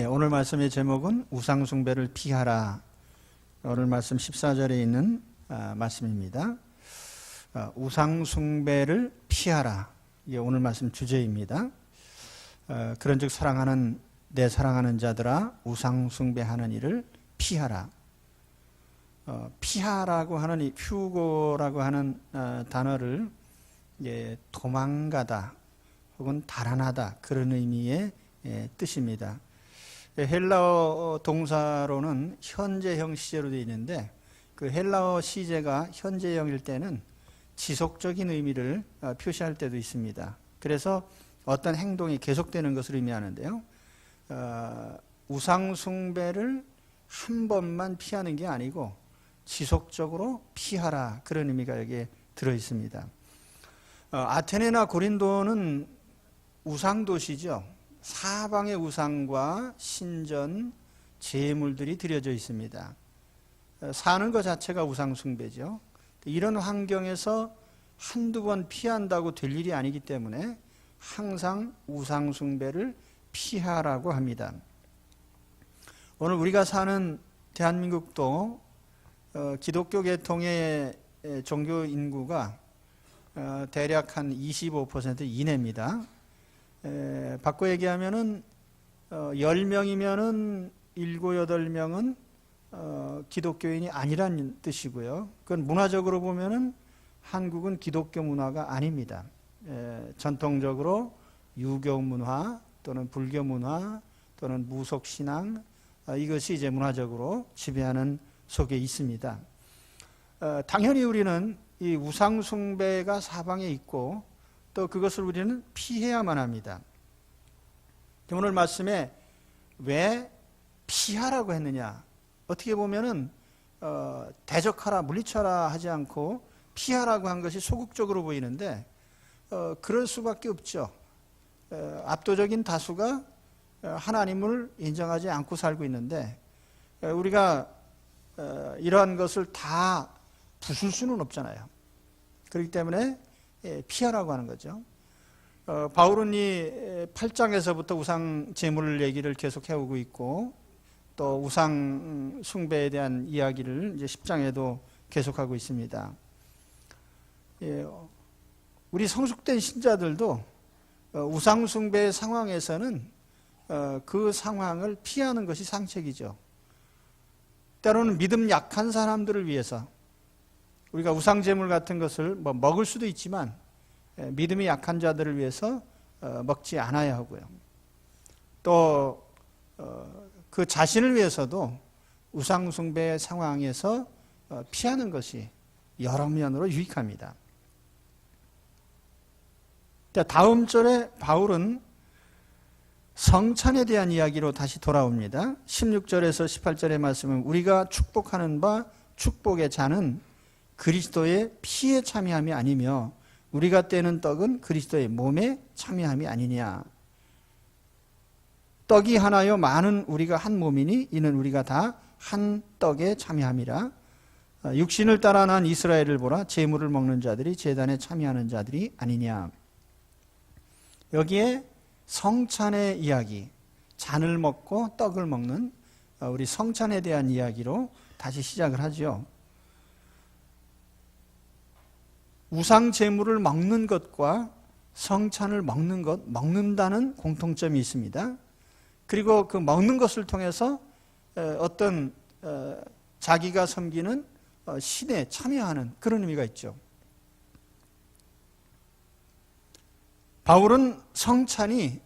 오늘 말씀의 제목은 우상숭배를 피하라. 오늘 말씀 14절에 있는 말씀입니다. 우상숭배를 피하라. 이게 오늘 말씀 주제입니다. 그런즉 내 사랑하는 자들아 우상숭배하는 일을 피하라. 피하라고 하는 이 휴고라고 하는 단어를 도망가다 혹은 달아나다 그런 의미의 뜻입니다. 헬라어 동사로는 현재형 시제로 되어 있는데 그 헬라어 시제가 현재형일 때는 지속적인 의미를 표시할 때도 있습니다. 그래서 어떤 행동이 계속되는 것을 의미하는데요. 우상숭배를 한 번만 피하는 게 아니고 지속적으로 피하라 그런 의미가 여기에 들어 있습니다. 아테네나 고린도는 우상도시죠. 사방의 우상과 신전, 제물들이 드려져 있습니다. 사는 것 자체가 우상숭배죠. 이런 환경에서 한두 번 피한다고 될 일이 아니기 때문에 항상 우상숭배를 피하라고 합니다. 오늘 우리가 사는 대한민국도 기독교 계통의 종교 인구가 대략 한 25% 이내입니다. 바꿔 얘기하면은 10명이면은 7, 8명은 기독교인이 아니란 뜻이고요. 그건 문화적으로 보면은 한국은 기독교 문화가 아닙니다. 전통적으로 유교 문화 또는 불교 문화 또는 무속 신앙 이것이 이제 문화적으로 지배하는 속에 있습니다. 당연히 우리는 이 우상숭배가 사방에 있고 또 그것을 우리는 피해야만 합니다. 오늘 말씀에 왜 피하라고 했느냐? 어떻게 보면은 대적하라, 물리쳐라 하지 않고 피하라고 한 것이 소극적으로 보이는데 그럴 수밖에 없죠. 압도적인 다수가 하나님을 인정하지 않고 살고 있는데 우리가 이러한 것을 다 부술 수는 없잖아요. 그렇기 때문에 피하라고 하는 거죠. 바울은 이 8장에서부터 우상 제물 얘기를 계속 해오고 있고 또 우상 숭배에 대한 이야기를 이제 10장에도 계속하고 있습니다. 우리 성숙된 신자들도 우상 숭배의 상황에서는 그 상황을 피하는 것이 상책이죠. 때로는 믿음 약한 사람들을 위해서 우리가 우상제물 같은 것을 먹을 수도 있지만 믿음이 약한 자들을 위해서 먹지 않아야 하고요. 또 그 자신을 위해서도 우상숭배의 상황에서 피하는 것이 여러 면으로 유익합니다. 다음 절에 바울은 성찬에 대한 이야기로 다시 돌아옵니다. 16절에서 18절의 말씀은 우리가 축복하는 바 축복의 잔은 그리스도의 피에 참여함이 아니며 우리가 떼는 떡은 그리스도의 몸에 참여함이 아니냐. 떡이 하나요 많은 우리가 한 몸이니 이는 우리가 다 한 떡에 참여함이라. 육신을 따라 난 이스라엘을 보라. 제물을 먹는 자들이 제단에 참여하는 자들이 아니냐. 여기에 성찬의 이야기, 잔을 먹고 떡을 먹는 우리 성찬에 대한 이야기로 다시 시작을 하죠. 우상 제물을 먹는 것과 성찬을 먹는 것, 먹는다는 공통점이 있습니다. 그리고 그 먹는 것을 통해서 어떤 자기가 섬기는 신에 참여하는 그런 의미가 있죠. 바울은 성찬이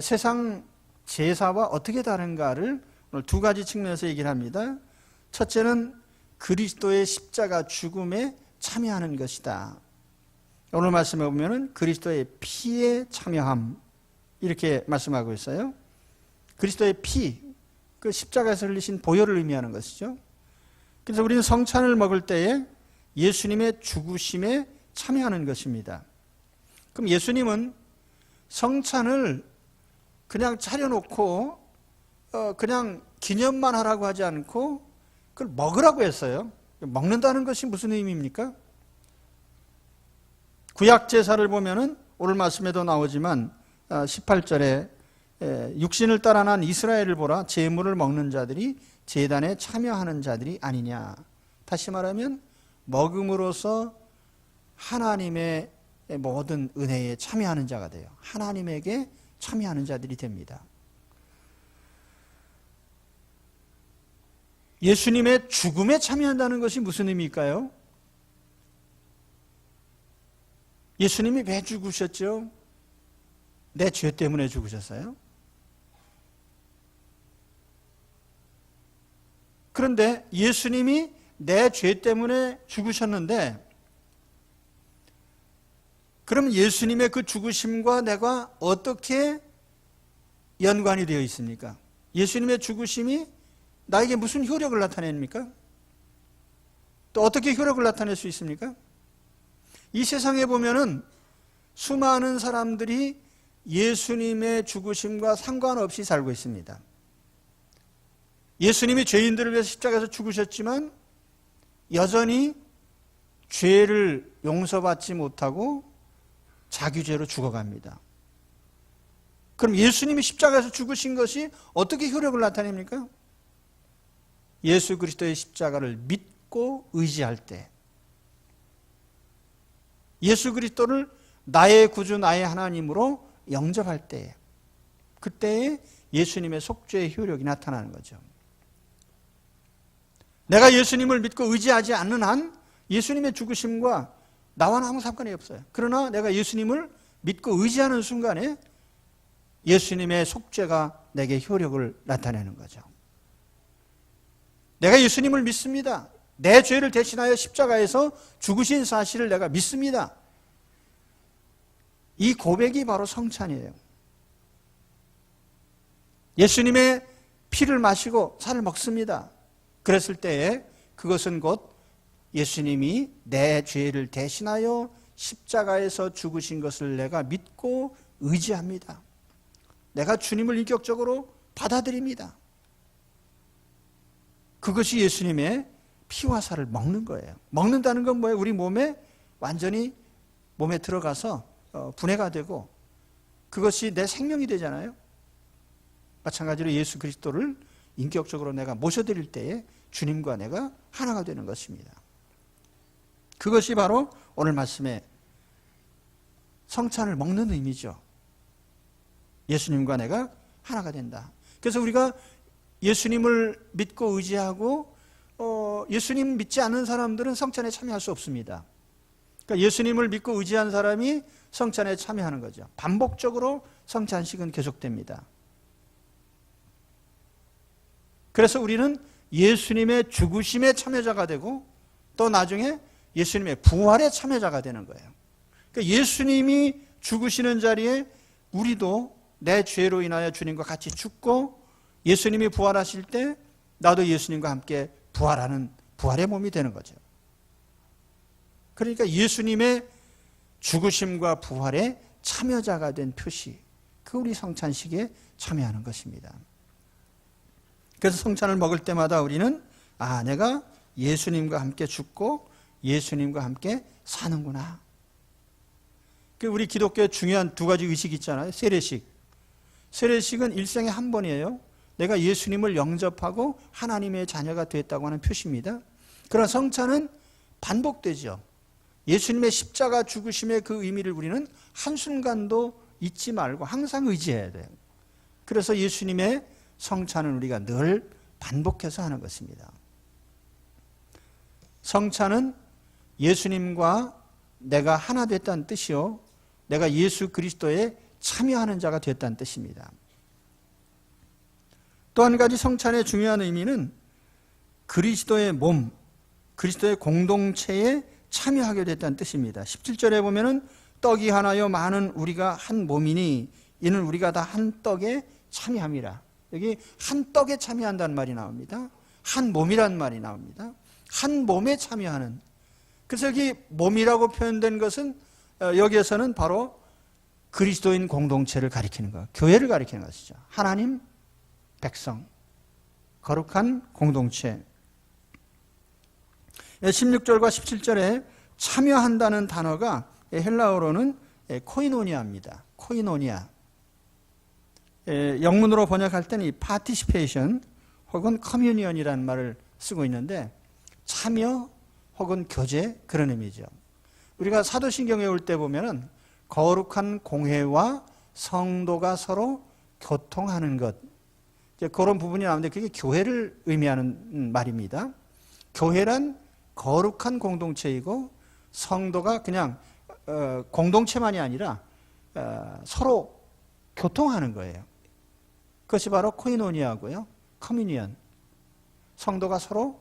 세상 제사와 어떻게 다른가를 오늘 두 가지 측면에서 얘기를 합니다. 첫째는 그리스도의 십자가 죽음에 참여하는 것이다. 오늘 말씀에 보면은 그리스도의 피에 참여함 이렇게 말씀하고 있어요. 그리스도의 피, 그 십자가에서 흘리신 보혈을 의미하는 것이죠. 그래서 우리는 성찬을 먹을 때에 예수님의 죽으심에 참여하는 것입니다. 그럼 예수님은 성찬을 그냥 차려놓고 그냥 기념만 하라고 하지 않고 그걸 먹으라고 했어요. 먹는다는 것이 무슨 의미입니까? 구약 제사를 보면은 오늘 말씀에도 나오지만 18절에 육신을 따라 난 이스라엘을 보라. 제물을 먹는 자들이 제단에 참여하는 자들이 아니냐. 다시 말하면 먹음으로써 하나님의 모든 은혜에 참여하는 자가 돼요. 하나님에게 참여하는 자들이 됩니다. 예수님의 죽음에 참여한다는 것이 무슨 의미일까요? 예수님이 왜 죽으셨죠? 내 죄 때문에 죽으셨어요. 그런데 예수님이 내 죄 때문에 죽으셨는데, 그럼 예수님의 그 죽으심과 내가 어떻게 연관이 되어 있습니까? 예수님의 죽으심이 나에게 무슨 효력을 나타냅니까? 또 어떻게 효력을 나타낼 수 있습니까? 이 세상에 보면은 수많은 사람들이 예수님의 죽으심과 상관없이 살고 있습니다. 예수님이 죄인들을 위해서 십자가에서 죽으셨지만 여전히 죄를 용서받지 못하고 자기 죄로 죽어갑니다. 그럼 예수님이 십자가에서 죽으신 것이 어떻게 효력을 나타냅니까? 예수 그리스도의 십자가를 믿고 의지할 때, 예수 그리스도를 나의 구주, 나의 하나님으로 영접할 때, 그때에 예수님의 속죄의 효력이 나타나는 거죠. 내가 예수님을 믿고 의지하지 않는 한 예수님의 죽으심과 나와는 아무 상관이 없어요. 그러나 내가 예수님을 믿고 의지하는 순간에 예수님의 속죄가 내게 효력을 나타내는 거죠. 내가 예수님을 믿습니다. 내 죄를 대신하여 십자가에서 죽으신 사실을 내가 믿습니다. 이 고백이 바로 성찬이에요. 예수님의 피를 마시고 살을 먹습니다. 그랬을 때에 그것은 곧 예수님이 내 죄를 대신하여 십자가에서 죽으신 것을 내가 믿고 의지합니다. 내가 주님을 인격적으로 받아들입니다. 그것이 예수님의 피와 살을 먹는 거예요. 먹는다는 건 뭐예요? 우리 몸에 완전히 몸에 들어가서 분해가 되고 그것이 내 생명이 되잖아요. 마찬가지로 예수 그리스도를 인격적으로 내가 모셔드릴 때에 주님과 내가 하나가 되는 것입니다. 그것이 바로 오늘 말씀의 성찬을 먹는 의미죠. 예수님과 내가 하나가 된다. 그래서 우리가 예수님을 믿고 의지하고 예수님 믿지 않는 사람들은 성찬에 참여할 수 없습니다. 그러니까 예수님을 믿고 의지한 사람이 성찬에 참여하는 거죠. 반복적으로 성찬식은 계속됩니다. 그래서 우리는 예수님의 죽으심에 참여자가 되고 또 나중에 예수님의 부활에 참여자가 되는 거예요. 그러니까 예수님이 죽으시는 자리에 우리도 내 죄로 인하여 주님과 같이 죽고 예수님이 부활하실 때 나도 예수님과 함께 부활하는 부활의 몸이 되는 거죠. 그러니까 예수님의 죽으심과 부활에 참여자가 된 표시, 그 우리 성찬식에 참여하는 것입니다. 그래서 성찬을 먹을 때마다 우리는 내가 예수님과 함께 죽고 예수님과 함께 사는구나. 우리 기독교의 중요한 두 가지 의식이 있잖아요. 세례식. 세례식은 일생에 한 번이에요. 내가 예수님을 영접하고 하나님의 자녀가 됐다고 하는 표시입니다. 그러나 성찬은 반복되죠. 예수님의 십자가 죽으심의 그 의미를 우리는 한순간도 잊지 말고 항상 의지해야 돼요. 그래서 예수님의 성찬은 우리가 늘 반복해서 하는 것입니다. 성찬은 예수님과 내가 하나 됐다는 뜻이요, 내가 예수 그리스도에 참여하는 자가 됐다는 뜻입니다. 또 한 가지 성찬의 중요한 의미는 그리스도의 몸, 그리스도의 공동체에 참여하게 됐다는 뜻입니다. 17절에 보면은 떡이 하나요 많은 우리가 한 몸이니 이는 우리가 다 한 떡에 참여함이라. 여기 한 떡에 참여한다는 말이 나옵니다. 한 몸이란 말이 나옵니다. 한 몸에 참여하는. 그래서 여기 몸이라고 표현된 것은 여기에서는 바로 그리스도인 공동체를 가리키는 것, 교회를 가리키는 것이죠. 하나님 백성, 거룩한 공동체. 16절과 17절에 참여한다는 단어가 헬라어로는 코이노니아입니다. 코이노니아. 영문으로 번역할 때는 이 participation 혹은 communion이라는 말을 쓰고 있는데 참여 혹은 교제 그런 의미죠. 우리가 사도신경 외울 때 보면은 거룩한 공회와 성도가 서로 교통하는 것, 이제 그런 부분이 나오는데 그게 교회를 의미하는 말입니다. 교회란 거룩한 공동체이고 성도가 그냥 공동체만이 아니라 서로 교통하는 거예요. 그것이 바로 코이노니아고요. 커뮤니언. 성도가 서로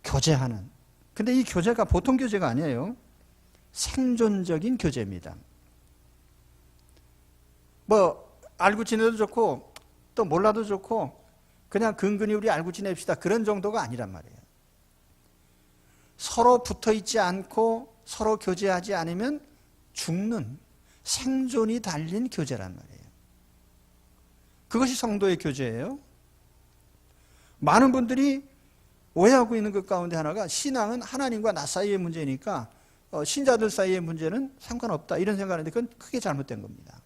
교제하는. 근데 이 교제가 보통 교제가 아니에요. 생존적인 교제입니다. 뭐 알고 지내도 좋고 또 몰라도 좋고 그냥 근근히 우리 알고 지냅시다. 그런 정도가 아니란 말이에요. 서로 붙어 있지 않고 서로 교제하지 않으면 죽는 생존이 달린 교제란 말이에요. 그것이 성도의 교제예요. 많은 분들이 오해하고 있는 것 가운데 하나가 신앙은 하나님과 나 사이의 문제니까 신자들 사이의 문제는 상관없다 이런 생각하는데 그건 크게 잘못된 겁니다.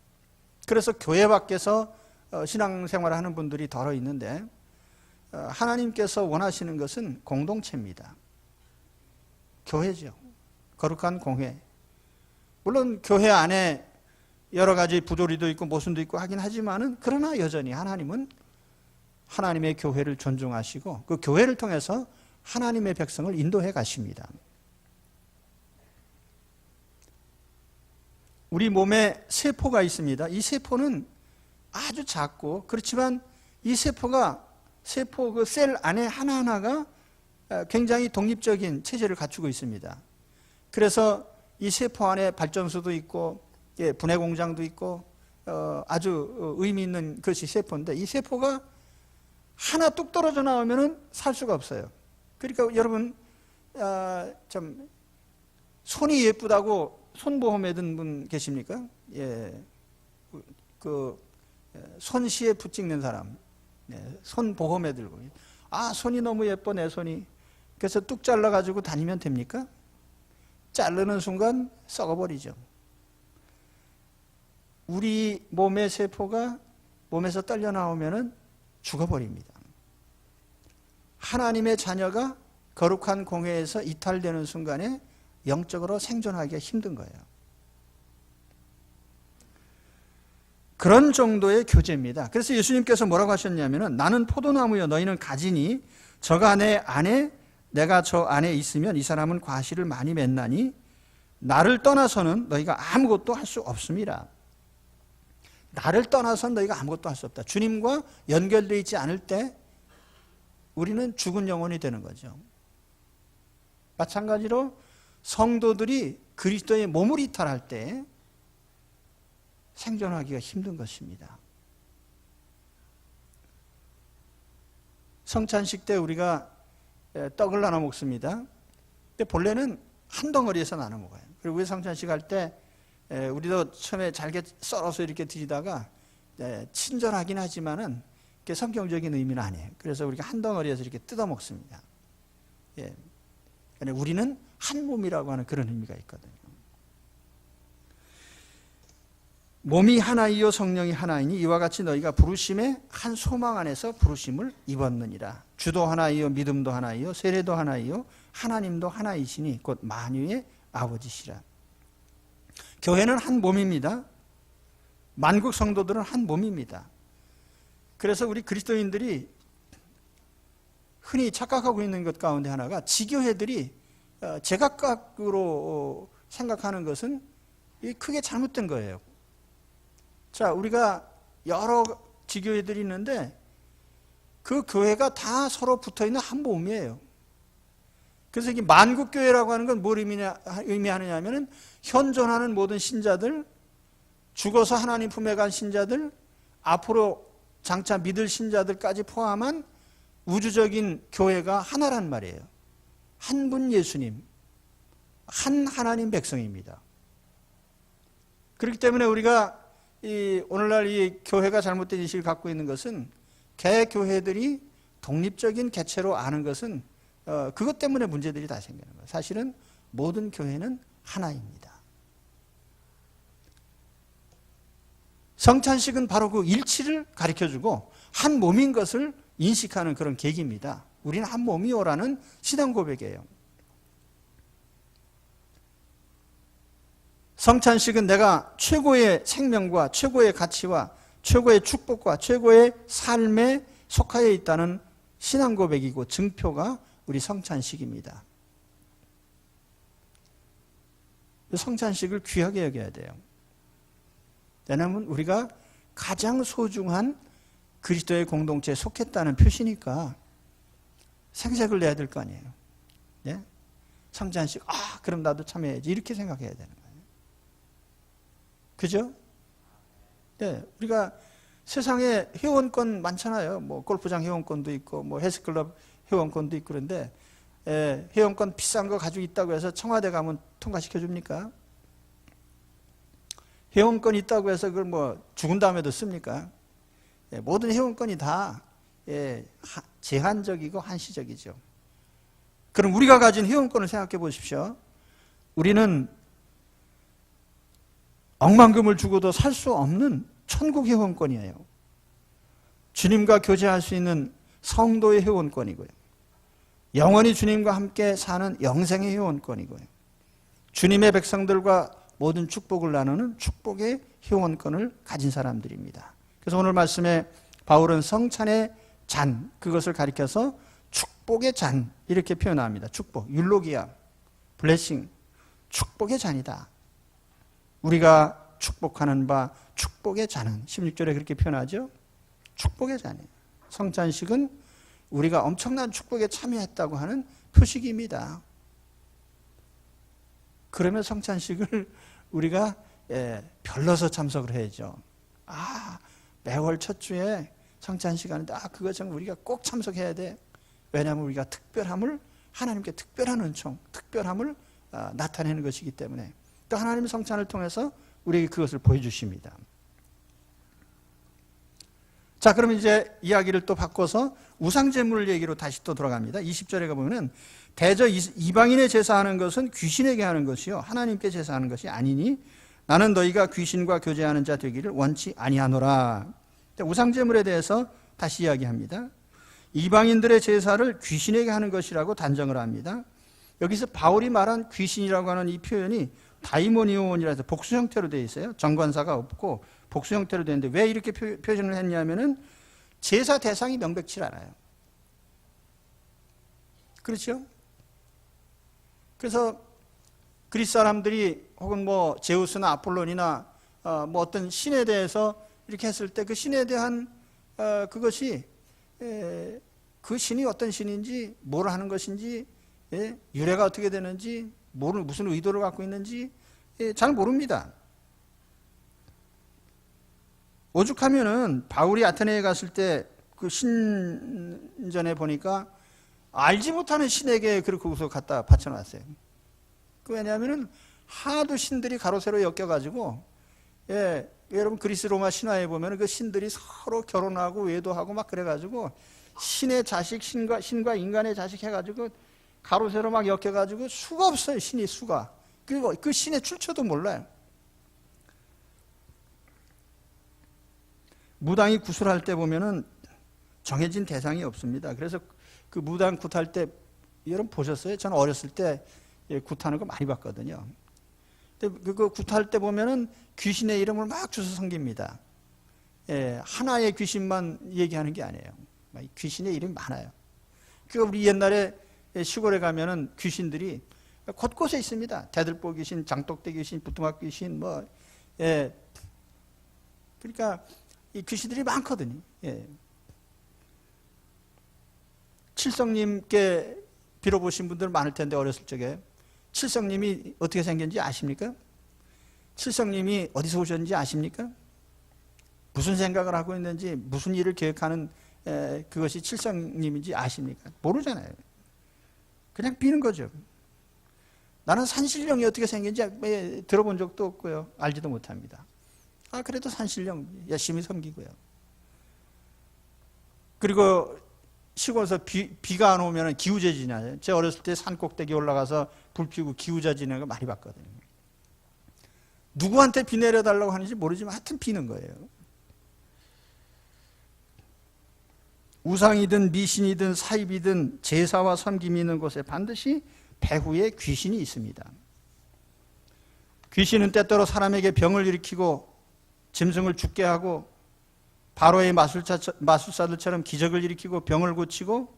그래서 교회 밖에서 신앙생활을 하는 분들이 덜어 있는데 하나님께서 원하시는 것은 공동체입니다. 교회죠. 거룩한 공회. 물론 교회 안에 여러 가지 부조리도 있고 모순도 있고 하긴 하지만은 그러나 여전히 하나님은 하나님의 교회를 존중하시고 그 교회를 통해서 하나님의 백성을 인도해 가십니다. 우리 몸에 세포가 있습니다. 이 세포는 아주 작고 그렇지만 이 세포 그 셀 안에 하나하나가 굉장히 독립적인 체제를 갖추고 있습니다. 그래서 이 세포 안에 발전소도 있고 분해 공장도 있고 아주 의미 있는 것이 세포인데 이 세포가 하나 뚝 떨어져 나오면은 살 수가 없어요. 그러니까 여러분 좀 손이 예쁘다고 손보험에 든 분 계십니까? 예, 손시에 붙찍는 사람, 손보험에 들고 손이 너무 예뻐 내 손이. 그래서 뚝 잘라가지고 다니면 됩니까? 자르는 순간 썩어버리죠. 우리 몸의 세포가 몸에서 떨려 나오면은 죽어버립니다. 하나님의 자녀가 거룩한 공회에서 이탈되는 순간에 영적으로 생존하기가 힘든 거예요. 그런 정도의 교제입니다. 그래서 예수님께서 뭐라고 하셨냐면은 나는 포도나무여 너희는 가지니 저가 내 안에 내가 저 안에 있으면 이 사람은 과실을 많이 맺나니 나를 떠나서는 너희가 아무것도 할 수 없습니다. 나를 떠나서는 너희가 아무것도 할 수 없다. 주님과 연결되어 있지 않을 때 우리는 죽은 영혼이 되는 거죠. 마찬가지로 성도들이 그리스도의 몸을 이탈할 때 생존하기가 힘든 것입니다. 성찬식 때 우리가 떡을 나눠 먹습니다. 근데 본래는 한 덩어리에서 나눠 먹어요. 그리고 우리 성찬식 할 때 우리도 처음에 잘게 썰어서 이렇게 드리다가 친절하긴 하지만은 성경적인 의미는 아니에요. 그래서 우리가 한 덩어리에서 이렇게 뜯어 먹습니다. 예. 우리는 한 몸이라고 하는 그런 의미가 있거든요. 몸이 하나이요 성령이 하나이니 이와 같이 너희가 부르심의 한 소망 안에서 부르심을 입었느니라. 주도 하나이요 믿음도 하나이요 세례도 하나이요 하나님도 하나이시니 곧 만유의 아버지시라. 교회는 한 몸입니다. 만국 성도들은 한 몸입니다. 그래서 우리 그리스도인들이 흔히 착각하고 있는 것 가운데 하나가 지교회들이 제각각으로 생각하는 것은 크게 잘못된 거예요. 자, 우리가 여러 지교회들이 있는데 그 교회가 다 서로 붙어있는 한 몸이에요. 그래서 이게 만국교회라고 하는 건 뭘 의미하느냐 하면은 현존하는 모든 신자들, 죽어서 하나님 품에 간 신자들, 앞으로 장차 믿을 신자들까지 포함한 우주적인 교회가 하나란 말이에요. 한 분 예수님, 한 하나님 백성입니다. 그렇기 때문에 우리가 오늘날 이 교회가 잘못된 인식을 갖고 있는 것은 개교회들이 독립적인 개체로 아는 것은 그것 때문에 문제들이 다 생기는 거예요. 사실은 모든 교회는 하나입니다. 성찬식은 바로 그 일치를 가르쳐주고 한 몸인 것을 인식하는 그런 계기입니다. 우리는 한 몸이요라는 신앙 고백이에요. 성찬식은 내가 최고의 생명과 최고의 가치와 최고의 축복과 최고의 삶에 속하여 있다는 신앙 고백이고 증표가 우리 성찬식입니다. 성찬식을 귀하게 여겨야 돼요. 왜냐하면 우리가 가장 소중한 그리스도의 공동체에 속했다는 표시니까 생색을 내야 될 거 아니에요. 예? 성찬식, 그럼 나도 참여해야지. 이렇게 생각해야 되는 거예요. 그죠? 네, 우리가 세상에 회원권 많잖아요. 뭐 골프장 회원권도 있고, 뭐 헬스클럽 회원권도 있고 그런데 회원권 비싼 거 가지고 있다고 해서 청와대 가면 통과시켜 줍니까? 회원권 있다고 해서 그걸 뭐 죽은 다음에도 씁니까? 모든 회원권이 다 제한적이고 한시적이죠. 그럼 우리가 가진 회원권을 생각해 보십시오. 우리는 억만금을 주고도 살 수 없는 천국 회원권이에요. 주님과 교제할 수 있는 성도의 회원권이고요. 영원히 주님과 함께 사는 영생의 회원권이고요. 주님의 백성들과 모든 축복을 나누는 축복의 회원권을 가진 사람들입니다. 그래서 오늘 말씀에 바울은 성찬의 잔, 그것을 가리켜서 축복의 잔 이렇게 표현합니다. 축복, 율로기아, 블레싱, 축복의 잔이다. 우리가 축복하는 바 축복의 잔은 16절에 그렇게 표현하죠. 축복의 잔이에요. 성찬식은 우리가 엄청난 축복에 참여했다고 하는 표식입니다. 그러면 성찬식을 우리가 별러서 참석을 해야죠. 매월 첫 주에 성찬식 하는데 그거 정말 우리가 꼭 참석해야 돼. 왜냐하면 우리가 특별함을, 하나님께 특별한 은총, 특별함을 나타내는 것이기 때문에 또 하나님의 성찬을 통해서 우리에게 그것을 보여주십니다. 자, 그럼 이제 이야기를 또 바꿔서 우상제물 얘기로 다시 또 돌아갑니다. 20절에 가보면은 대저 이방인의 제사하는 것은 귀신에게 하는 것이요 하나님께 제사하는 것이 아니니 나는 너희가 귀신과 교제하는 자 되기를 원치 아니하노라. 우상제물에 대해서 다시 이야기합니다. 이방인들의 제사를 귀신에게 하는 것이라고 단정을 합니다. 여기서 바울이 말한 귀신이라고 하는 이 표현이 다이모니온이라 해서 복수 형태로 되어 있어요. 정관사가 없고 복수 형태로 되어 있는데 왜 이렇게 표현을 했냐면은 제사 대상이 명백치 않아요. 그렇죠? 그래서 그리스 사람들이 혹은 뭐 제우스나 아폴론이나 뭐 어떤 신에 대해서 이렇게 했을 때 그 신에 대한 그것이 그 신이 어떤 신인지 뭘 하는 것인지 유래가 어떻게 되는지 무슨 의도를 갖고 있는지 잘 모릅니다. 오죽하면은 바울이 아테네에 갔을 때 그 신전에 보니까 알지 못하는 신에게 그렇게 거기서 갖다 바쳐놨어요. 왜냐하면은 하도 신들이 가로세로 엮여가지고 여러분 그리스 로마 신화에 보면 그 신들이 서로 결혼하고 외도하고 막 그래가지고 신의 자식 신과 인간의 자식 해가지고 가로세로 막 엮여가지고 수가 없어요. 신이 수가. 그리고 그 신의 출처도 몰라요. 무당이 구슬할 때 보면은 정해진 대상이 없습니다. 그래서 그 무당 굿할 때 여러분 보셨어요? 저는 어렸을 때 굿하는 거 많이 봤거든요. 근데 그거 굿할 때 보면은 귀신의 이름을 막 주워 섬깁니다. 하나의 귀신만 얘기하는 게 아니에요. 귀신의 이름이 많아요. 그 우리 옛날에 시골에 가면은 귀신들이 곳곳에 있습니다. 대들보 귀신, 장독대 귀신, 부뚜막 귀신, 그러니까 이 귀신들이 많거든요. 칠성님께 빌어보신 분들 많을 텐데 어렸을 적에 칠성님이 어떻게 생겼는지 아십니까? 칠성님이 어디서 오셨는지 아십니까? 무슨 생각을 하고 있는지 무슨 일을 계획하는 그것이 칠성님인지 아십니까? 모르잖아요. 그냥 비는 거죠. 나는 산신령이 어떻게 생긴지 들어본 적도 없고요. 알지도 못합니다. 그래도 산신령 열심히 섬기고요. 그리고 시골에서 비가 안 오면 기우제 지나요. 제가 어렸을 때 산 꼭대기 올라가서 불 피우고 기우제 지나는 거 많이 봤거든요. 누구한테 비 내려달라고 하는지 모르지만 하여튼 비는 거예요. 우상이든 미신이든 사입이든 제사와 섬김이 있는 곳에 반드시 배후에 귀신이 있습니다. 귀신은 때때로 사람에게 병을 일으키고 짐승을 죽게 하고 바로의 마술사들처럼 기적을 일으키고 병을 고치고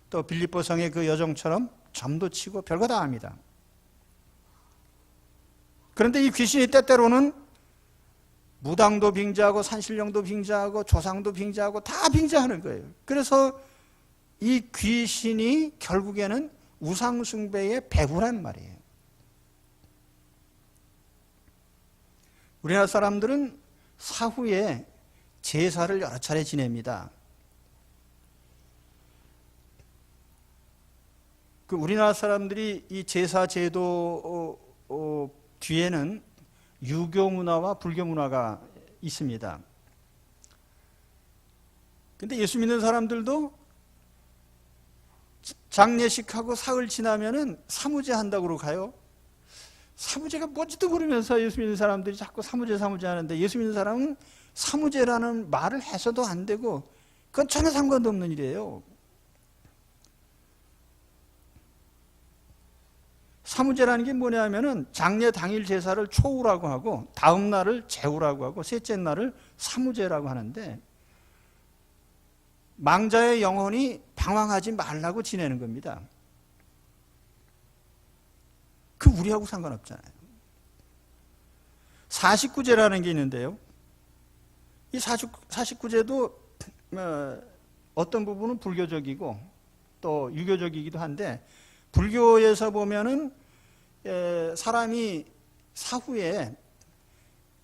또 빌립보 성의 그 여종처럼 점도 치고 별거 다 합니다. 그런데 이 귀신이 때때로는 무당도 빙자하고 산신령도 빙자하고 조상도 빙자하고 다 빙자하는 거예요. 그래서 이 귀신이 결국에는 우상숭배의 배후란 말이에요. 우리나라 사람들은 사후에 제사를 여러 차례 지냅니다. 그 우리나라 사람들이 이 제사 제도 뒤에는 유교 문화와 불교 문화가 있습니다. 근데 예수 믿는 사람들도 장례식하고 사흘 지나면은 사무제 한다고 가요. 사무제가 뭔지도 모르면서 예수 믿는 사람들이 자꾸 사무제 하는데 예수 믿는 사람은 사무제라는 말을 해서도 안 되고 그건 전혀 상관도 없는 일이에요. 사무제라는 게 뭐냐면은 장례 당일 제사를 초우라고 하고 다음 날을 제우라고 하고 셋째 날을 사무제라고 하는데 망자의 영혼이 방황하지 말라고 지내는 겁니다. 그 우리하고 상관없잖아요. 49제라는 게 있는데요. 이 49제도 어떤 부분은 불교적이고 또 유교적이기도 한데 불교에서 보면은 사람이 사후에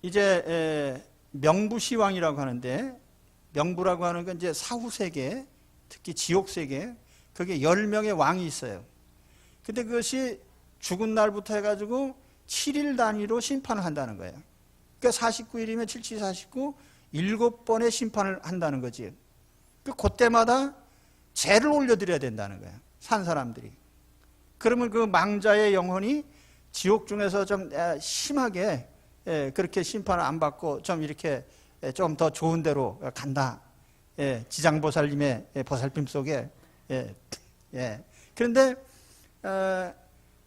이제 명부시왕이라고 하는데 명부라고 하는 건 이제 사후 세계, 특히 지옥 세계, 거기에 10명의 왕이 있어요. 근데 그것이 죽은 날부터 해가지고 7일 단위로 심판을 한다는 거예요. 그러니까 49일이면 7, 7, 49, 7번의 심판을 한다는 거지. 그때마다 죄를 올려드려야 된다는 거예요. 산 사람들이. 그러면 그 망자의 영혼이 지옥 중에서 좀 심하게 그렇게 심판을 안 받고 좀 이렇게 좀 더 좋은 데로 간다. 지장보살님의 보살핌 속에. 그런데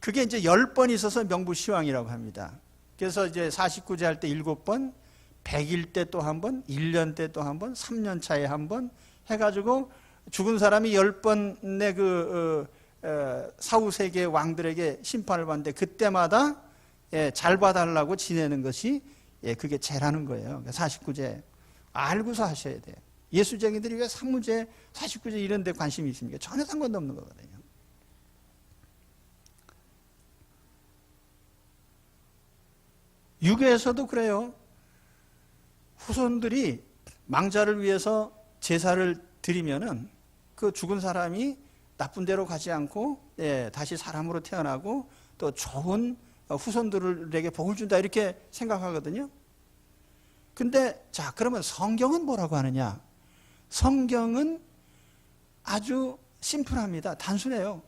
그게 이제 10번 있어서 명부시왕이라고 합니다. 그래서 이제 49제 할 때 7번, 100일 때 또 한 번, 1년 때 또 한 번, 3년 차에 한 번 해가지고 죽은 사람이 10번의 그 사후세계 왕들에게 심판을 받는데 그때마다 잘 봐달라고 지내는 것이 그게 죄라는 거예요. 49제 알고서 하셔야 돼요. 예수쟁이들이 왜 사무제, 49제 이런 데 관심이 있습니까? 전혀 상관도 없는 거거든요. 유교에서도 그래요. 후손들이 망자를 위해서 제사를 드리면은 그 죽은 사람이 나쁜 데로 가지 않고 다시 사람으로 태어나고 또 좋은 후손들에게 복을 준다 이렇게 생각하거든요. 근데 자 그러면 성경은 뭐라고 하느냐? 성경은 아주 심플합니다. 단순해요.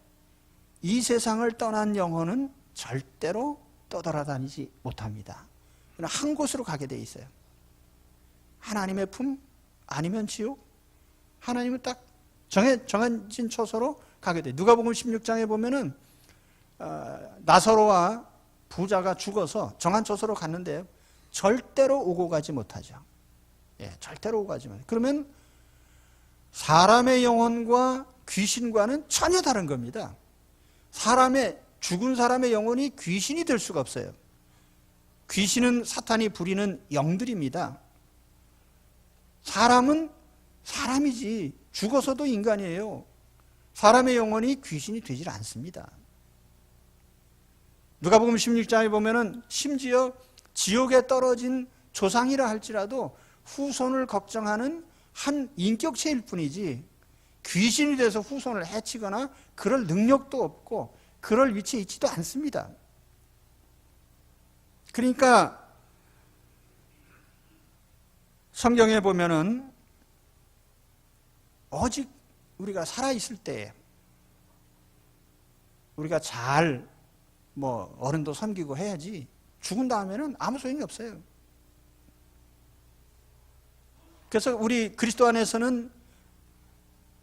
이 세상을 떠난 영혼은 절대로 떠돌아다니지 못합니다. 한 곳으로 가게 돼 있어요. 하나님의 품 아니면 지옥. 하나님은 딱 정해진 처소로 가게 돼. 누가복음 16장에 보면은 나사로와 부자가 죽어서 정한 처소로 갔는데 절대로 오고 가지 못하죠. 절대로 오고 가지 못하죠. 그러면 사람의 영혼과 귀신과는 전혀 다른 겁니다. 죽은 사람의 영혼이 귀신이 될 수가 없어요. 귀신은 사탄이 부리는 영들입니다. 사람은 사람이지 죽어서도 인간이에요. 사람의 영혼이 귀신이 되질 않습니다. 누가복음 16장에 보면은 심지어 지옥에 떨어진 조상이라 할지라도 후손을 걱정하는 한 인격체일 뿐이지 귀신이 돼서 후손을 해치거나 그럴 능력도 없고 그럴 위치에 있지도 않습니다. 그러니까 성경에 보면은 오직 우리가 살아있을 때에 우리가 잘 어른도 섬기고 해야지 죽은 다음에는 아무 소용이 없어요. 그래서 우리 그리스도 안에서는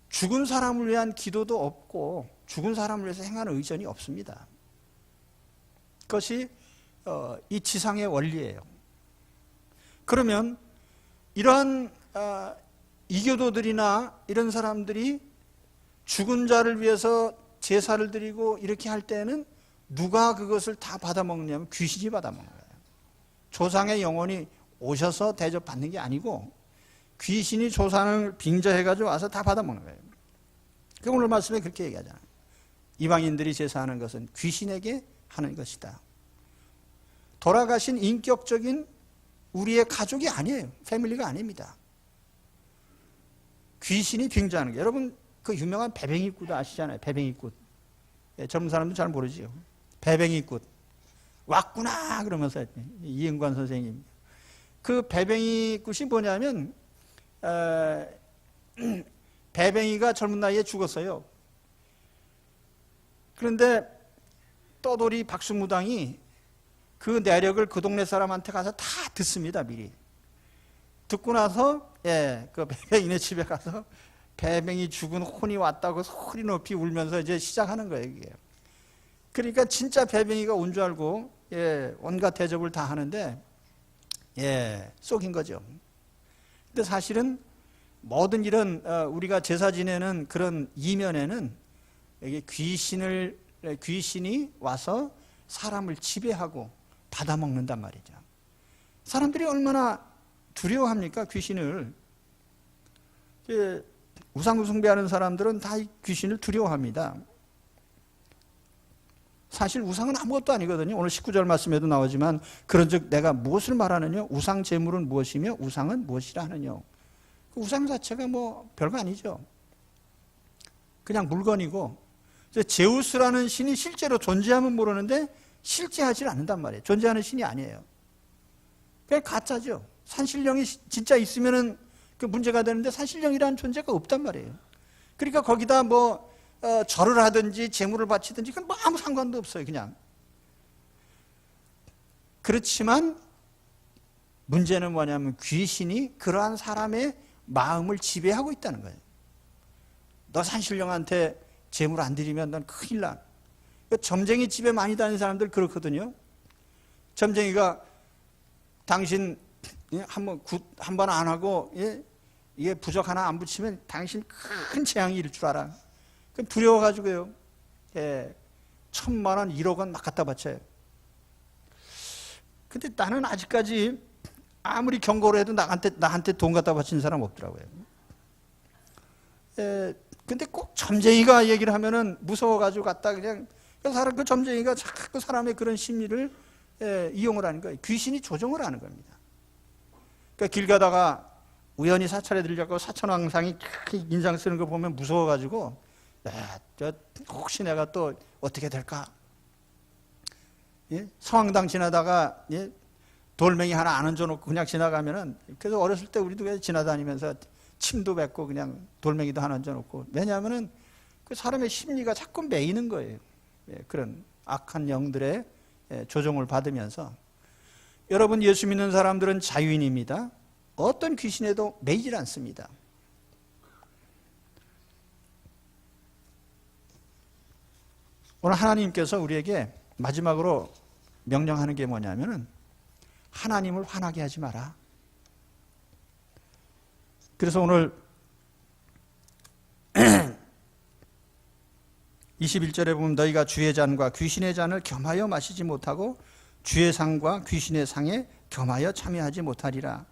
죽은 사람을 위한 기도도 없고 죽은 사람을 위해서 행하는 의전이 없습니다. 그것이 이 지상의 원리예요. 그러면 이러한 이교도들이나 이런 사람들이 죽은 자를 위해서 제사를 드리고 이렇게 할 때는 누가 그것을 다 받아먹냐면 귀신이 받아먹는 거예요. 조상의 영혼이 오셔서 대접받는 게 아니고 귀신이 조상을 빙자해가지고 와서 다 받아먹는 거예요. 오늘 말씀에 그렇게 얘기하잖아요. 이방인들이 제사하는 것은 귀신에게 하는 것이다. 돌아가신 인격적인 우리의 가족이 아니에요. 패밀리가 아닙니다. 귀신이 빙자하는 게, 여러분 그 유명한 배뱅이꽃 아시잖아요. 배뱅이꽃. 예, 젊은 사람도 잘 모르지요. 배뱅이꽃 왔구나 그러면서 이은관 선생님, 그 배뱅이꽃이 뭐냐면 배뱅이가 젊은 나이에 죽었어요. 그런데 떠돌이 박수무당이 그 내력을 그 동네 사람한테 가서 다 듣습니다. 미리 듣고 나서 그 배뱅이네 집에 가서 배뱅이 죽은 혼이 왔다고 소리 높이 울면서 이제 시작하는 거예요. 이게. 그러니까 진짜 배뱅이가 온 줄 알고 온갖 대접을 다 하는데 속인 거죠. 근데 사실은 모든 이런 우리가 제사 지내는 그런 이면에는 여기 귀신이 와서 사람을 지배하고 받아먹는단 말이죠. 사람들이 얼마나 두려워합니까? 귀신을. 우상 숭배하는 사람들은 다 귀신을 두려워합니다. 사실 우상은 아무것도 아니거든요. 오늘 19절 말씀에도 나오지만 그런즉 내가 무엇을 말하느냐? 우상 제물은 무엇이며 우상은 무엇이라 하느냐? 그 우상 자체가 뭐 별거 아니죠. 그냥 물건이고, 제우스라는 신이 실제로 존재하면 모르는데 실제하지 않는단 말이에요. 존재하는 신이 아니에요. 그냥 가짜죠. 산신령이 진짜 있으면은 그 문제가 되는데 산신령이라는 존재가 없단 말이에요. 그러니까 거기다 뭐 절을 하든지 제물을 바치든지 그건 뭐 아무 상관도 없어요. 그냥. 그렇지만 문제는 뭐냐면 귀신이 그러한 사람의 마음을 지배하고 있다는 거예요. 너 산신령한테 제물 안 드리면 넌 큰일 나. 점쟁이 집에 많이 다니는 사람들 그렇거든요. 점쟁이가 당신 한 번 안 하고 이게 부적 하나 안 붙이면 당신 큰 재앙이 일 줄 알아. 그럼 두려워가지고요. 1,000만 원, 1억 원 막 갖다 바쳐요. 근데 나는 아직까지 아무리 경고를 해도 나한테 돈 갖다 바친 사람 없더라고요. 근데 꼭 점쟁이가 얘기를 하면은 무서워가지고 갔다 그냥 그 점쟁이가 자꾸 사람의 그런 심리를 이용을 하는 거예요. 귀신이 조종을 하는 겁니다. 그러니까 길 가다가 우연히 사찰에 들려고 사천왕상이 인상 쓰는 거 보면 무서워가지고 혹시 내가 또 어떻게 될까? 성황당 지나다가 돌멩이 하나 안 얹어놓고 그냥 지나가면은, 그래서 어렸을 때 우리도 지나다니면서 침도 뱉고 그냥 돌멩이도 하나 얹어놓고, 왜냐하면은 그 사람의 심리가 자꾸 매이는 거예요. 그런 악한 영들의 조종을 받으면서. 여러분, 예수 믿는 사람들은 자유인입니다. 어떤 귀신에도 매이질 않습니다. 오늘 하나님께서 우리에게 마지막으로 명령하는 게 뭐냐면은 하나님을 화나게 하지 마라. 그래서 오늘 21절에 보면 너희가 주의 잔과 귀신의 잔을 겸하여 마시지 못하고 주의 상과 귀신의 상에 겸하여 참여하지 못하리라.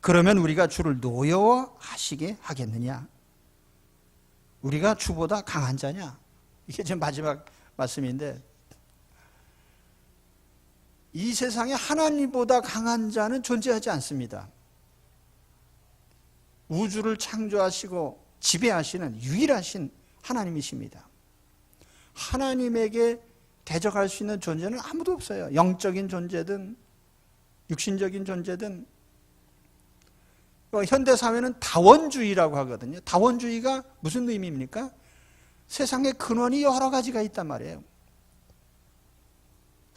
그러면 우리가 주를 노여워하시게 하겠느냐? 우리가 주보다 강한 자냐? 이게 지금 마지막 말씀인데, 이 세상에 하나님보다 강한 자는 존재하지 않습니다. 우주를 창조하시고 지배하시는 유일하신 하나님이십니다. 하나님에게 대적할 수 있는 존재는 아무도 없어요. 영적인 존재든 육신적인 존재든. 현대사회는 다원주의라고 하거든요. 다원주의가 무슨 의미입니까? 세상에 근원이 여러 가지가 있단 말이에요.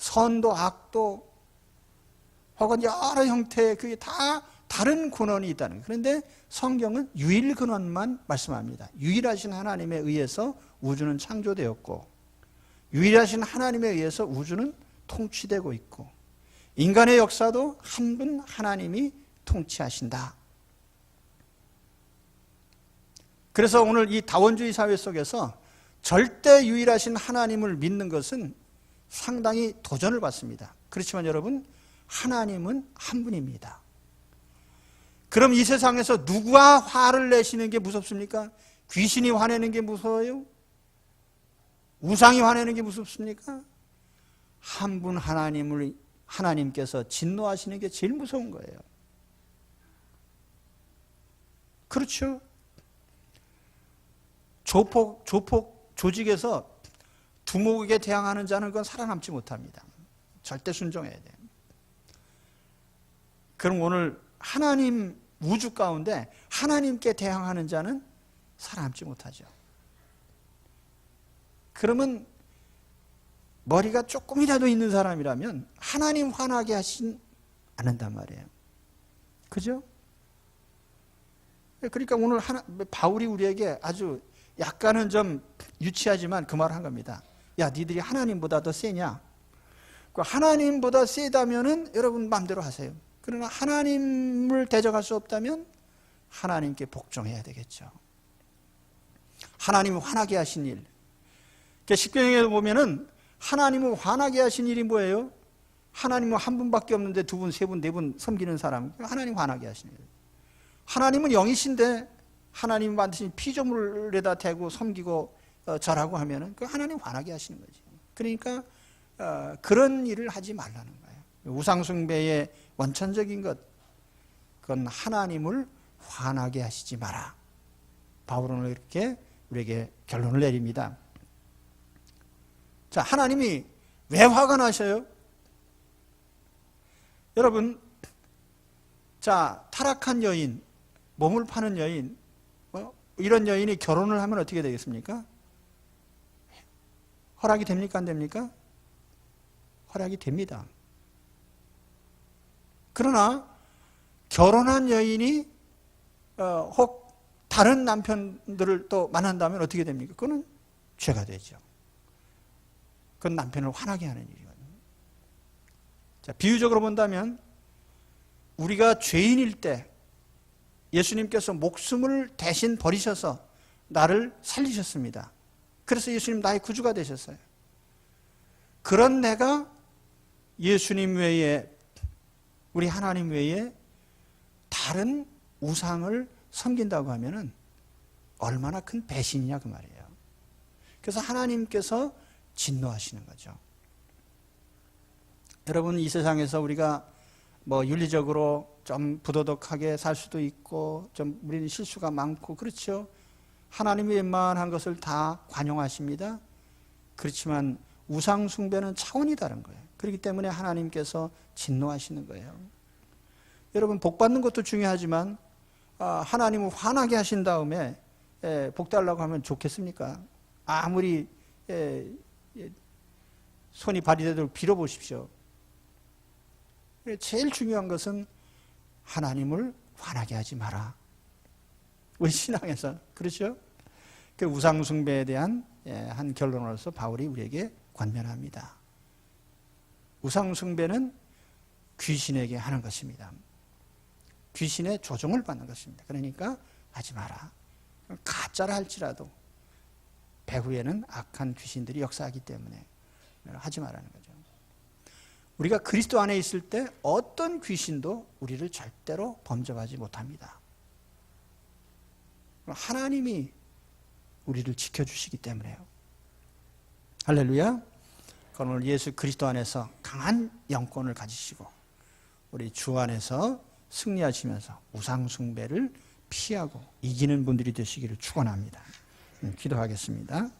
선도 악도 혹은 여러 형태의 그게 다 다른 근원이 있다는 거예요. 그런데 성경은 유일 근원만 말씀합니다. 유일하신 하나님에 의해서 우주는 창조되었고 유일하신 하나님에 의해서 우주는 통치되고 있고 인간의 역사도 한 분 하나님이 통치하신다. 그래서 오늘 이 다원주의 사회 속에서 절대 유일하신 하나님을 믿는 것은 상당히 도전을 받습니다. 그렇지만 여러분, 하나님은 한 분입니다. 그럼 이 세상에서 누가 화를 내시는 게 무섭습니까? 귀신이 화내는 게 무서워요? 우상이 화내는 게 무섭습니까? 한 분 하나님께서 진노하시는 게 제일 무서운 거예요. 그렇죠? 조폭 조직에서 두목에게 대항하는 자는 그건 살아남지 못합니다. 절대 순종해야 돼요. 그럼 오늘 하나님 우주 가운데 하나님께 대항하는 자는 살아남지 못하죠. 그러면 머리가 조금이라도 있는 사람이라면 하나님 화나게 하진 않는단 말이에요. 그죠? 그러니까 오늘 바울이 우리에게 아주 약간은 좀 유치하지만 그 말을 한 겁니다. 야, 니들이 하나님보다 더 세냐? 하나님보다 세다면은 여러분 마음대로 하세요. 그러나 하나님을 대적할 수 없다면 하나님께 복종해야 되겠죠. 하나님을 화나게 하신 일. 십계명에 보면은 하나님을 화나게 하신 일이 뭐예요? 하나님은 한 분밖에 없는데 두 분, 세 분, 네 분 섬기는 사람. 하나님 화나게 하시는 일. 하나님은 영이신데 하나님 반드시 피조물에다 대고 섬기고 절하고 하면은 그 하나님 화나게 하시는 거지. 그러니까 그런 일을 하지 말라는 거예요. 우상숭배의 원천적인 것, 그건 하나님을 화나게 하시지 마라. 바울은 이렇게 우리에게 결론을 내립니다. 자, 하나님이 왜 화가 나셔요? 여러분, 자, 타락한 여인, 몸을 파는 여인, 이런 여인이 결혼을 하면 어떻게 되겠습니까? 허락이 됩니까? 안 됩니까? 허락이 됩니다. 그러나 결혼한 여인이 혹 다른 남편들을 또 만난다면 어떻게 됩니까? 그건 죄가 되죠. 그건 남편을 화나게 하는 일이거든요. 자, 비유적으로 본다면 우리가 죄인일 때 예수님께서 목숨을 대신 버리셔서 나를 살리셨습니다. 그래서 예수님 나의 구주가 되셨어요. 그런 내가 예수님 외에, 우리 하나님 외에 다른 우상을 섬긴다고 하면은 얼마나 큰 배신이냐 그 말이에요. 그래서 하나님께서 진노하시는 거죠. 여러분, 이 세상에서 우리가 뭐 윤리적으로 좀 부도덕하게 살 수도 있고 좀 우리는 실수가 많고 그렇죠. 하나님이 웬만한 것을 다 관용하십니다. 그렇지만 우상 숭배는 차원이 다른 거예요. 그렇기 때문에 하나님께서 진노하시는 거예요. 여러분, 복 받는 것도 중요하지만 하나님을 화나게 하신 다음에 복 달라고 하면 좋겠습니까? 아무리 손이 발이 되도록 빌어보십시오. 제일 중요한 것은 하나님을 화나게 하지 마라. 우리 신앙에서 그렇죠? 그 우상 숭배에 대한 한 결론으로서 바울이 우리에게 권면합니다. 우상 숭배는 귀신에게 하는 것입니다. 귀신의 조종을 받는 것입니다. 그러니까 하지 마라. 가짜라 할지라도 배후에는 악한 귀신들이 역사하기 때문에 하지 말라는 거죠. 우리가 그리스도 안에 있을 때 어떤 귀신도 우리를 절대로 범접하지 못합니다. 하나님이 우리를 지켜주시기 때문에요. 할렐루야. 그럼 오늘 예수 그리스도 안에서 강한 영권을 가지시고 우리 주 안에서 승리하시면서 우상 숭배를 피하고 이기는 분들이 되시기를 축원합니다. 기도하겠습니다.